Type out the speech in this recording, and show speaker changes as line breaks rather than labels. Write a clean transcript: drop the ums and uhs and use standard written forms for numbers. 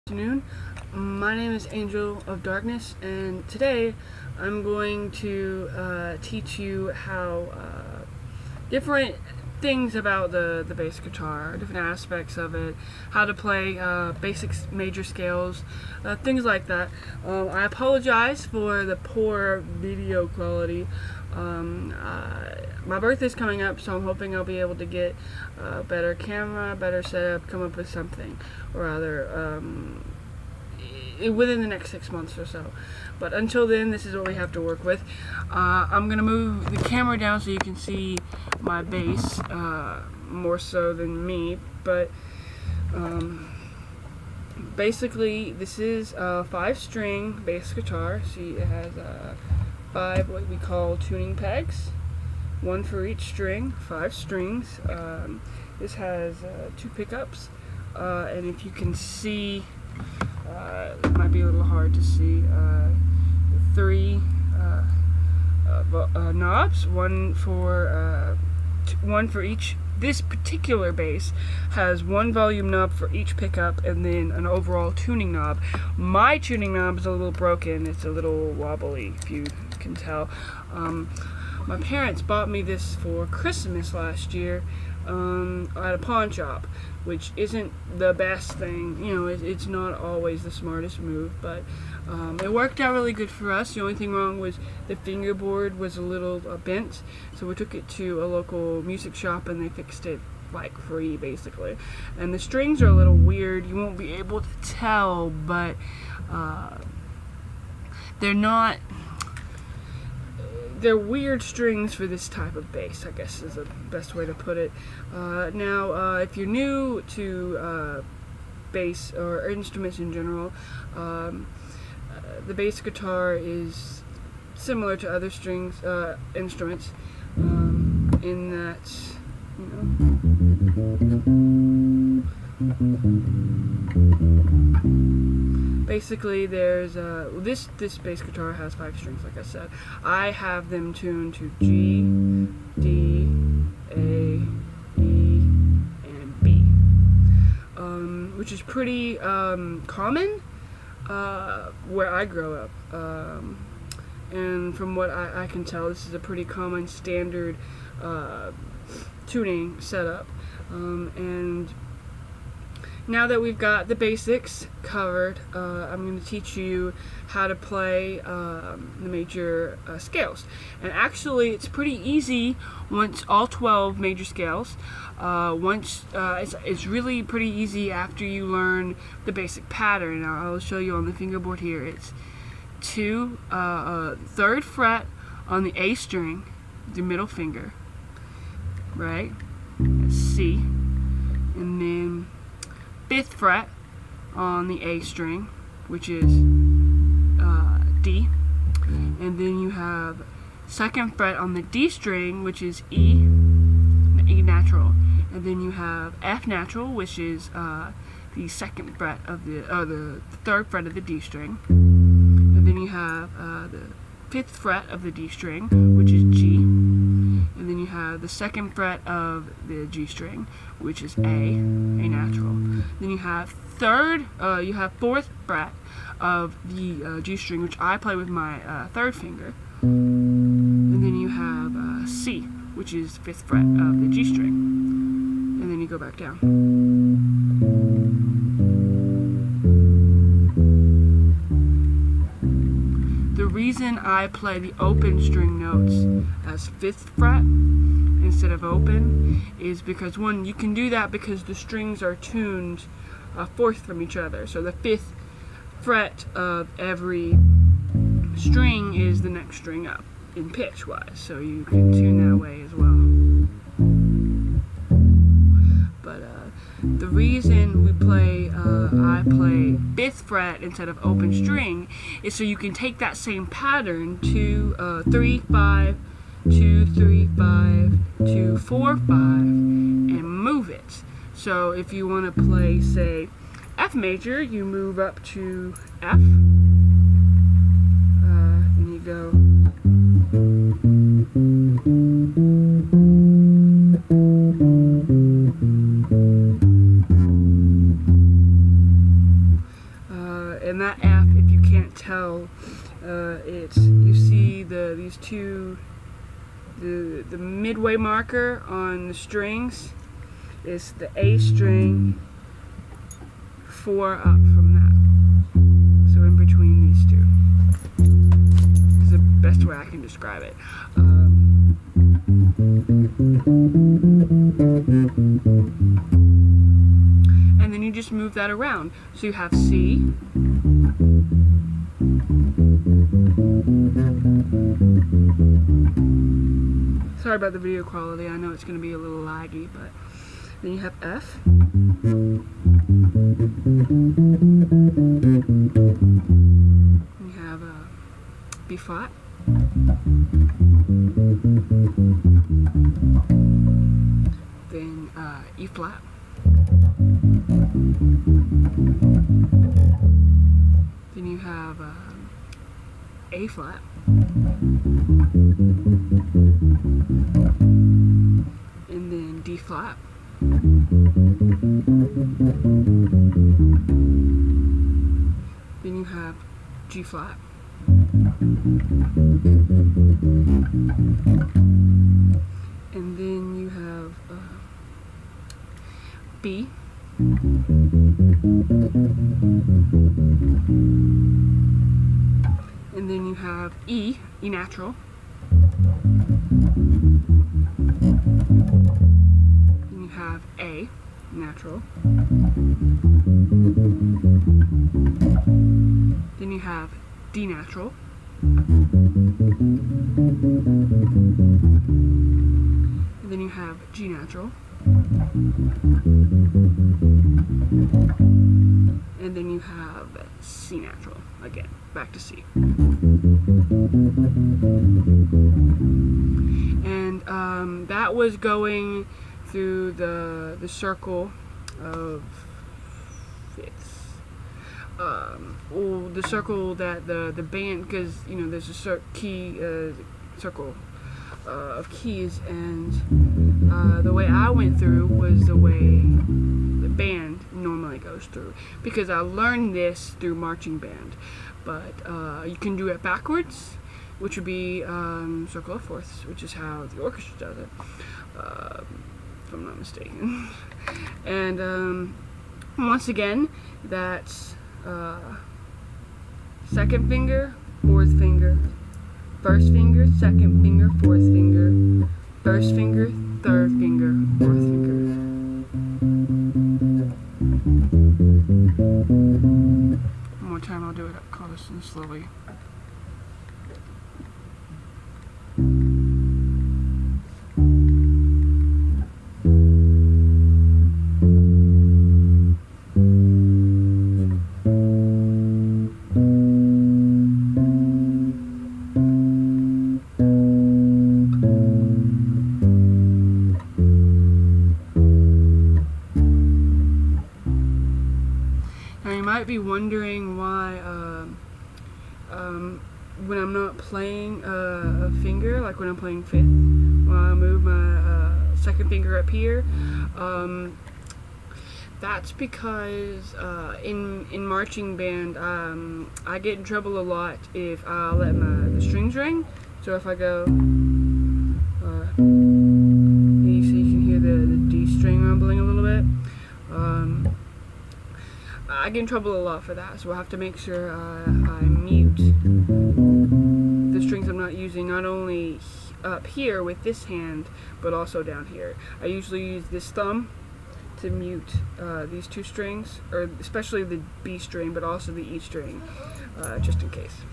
Afternoon. My name is Angel of Darkness, and today I'm going to teach you how different things about the bass guitar, different aspects of it, how to play basic major scales, things like that. I apologize for the poor video quality. My birthday's coming up, so I'm hoping I'll be able to get a better camera, better setup, come up with something or other within the next 6 months or so. But until then, this is what we have to work with. I'm going to move the camera down so you can see my bass more so than me, but basically this is a 5-string bass guitar. See, it has 5 what we call tuning pegs, 1 for each string, 5 strings. This has 2 pickups, and if you can see, it might be a little hard to see, 3 knobs, one for each. This particular bass has 1 volume knob for each pickup and then an overall tuning knob. My tuning knob is a little broken. It's a little wobbly, if you can tell. My parents bought me this for Christmas last year at a pawn shop, which isn't the best thing. You know, it's not always the smartest move, but it worked out really good for us. The only thing wrong was the fingerboard was a little bent, so we took it to a local music shop and they fixed it like free, basically. And the strings are a little weird. You won't be able to tell, but they're weird strings for this type of bass, I guess is the best way to put it. Now, if you're new to bass or instruments in general, the bass guitar is similar to other instruments, in that, basically there's this bass guitar has 5 strings, like I said. I have them tuned to G, D, A, E, and B, which is pretty common where I grew up, and from what I can tell, this is a pretty common standard tuning setup. And now that we've got the basics covered, I'm going to teach you how to play the major scales. And actually, it's pretty easy once all 12 major scales. It's really pretty easy after you learn the basic pattern. I'll show you on the fingerboard here. It's 2, 3rd fret on the A string, the middle finger, right? That's C, and then 5th fret on the A string, which is D, and then you have 2nd fret on the D string, which is E, E natural, and then you have F natural, which is the 2nd fret of the 3rd fret of the D string, and then you have the 5th fret of the D string, which is G, and then you have the 2nd fret of the G string, which is A natural. Then you have 4th fret of the G string, which I play with my 3rd finger, and then you have C, which is 5th fret of the G string, and then you go back down. The reason I play the open string notes as 5th fret instead of open is because, one, you can do that because the strings are tuned 4th from each other. So the 5th fret of every string is the next string up in pitch wise. So you can tune that way as well. But the reason I play 5th fret instead of open string is so you can take that same pattern to 3, 5, 2, 3, 5, 2, 4, 5, and move it. So if you want to play, say, F major, you move up to F, and you go. and that F, if you can't tell, it's, you see these two, the midway marker on the strings is the A string, 4 up from that. So in between these two is the best way I can describe it. And then you just move that around. So you have C, sorry about the video quality, I know it's going to be a little laggy, but then you have F, you have B flat, then E flat, then you have A flat, and then D flat, then you have G flat, and then you have B, and then you have E natural, then you have A natural, then you have D natural, and then you have G natural, and then you have C natural, again, back to C. And that was going through the circle of fifths. Well, the circle that the band, because you know there's a circle of keys, and the way I went through was the way the band normally goes through, because I learned this through marching band. But you can do it backwards, which would be circle of fourths, which is how the orchestra does it, if I'm not mistaken. And once again, that's second finger, fourth finger, first finger, second finger, fourth finger, first finger, third finger, fourth finger. One more time, I'll do it up close and slowly. Might be wondering why when I'm not playing a finger, like when I'm playing fifth, when I move my second finger up here, that's because in marching band I get in trouble a lot if I let the strings ring. So if I go, you can hear the D string rumbling a little bit. I get in trouble a lot for that, so I have to make sure I mute the strings I'm not using, not only up here with this hand, but also down here. I usually use this thumb to mute these two strings, or especially the B string, but also the E string, just in case.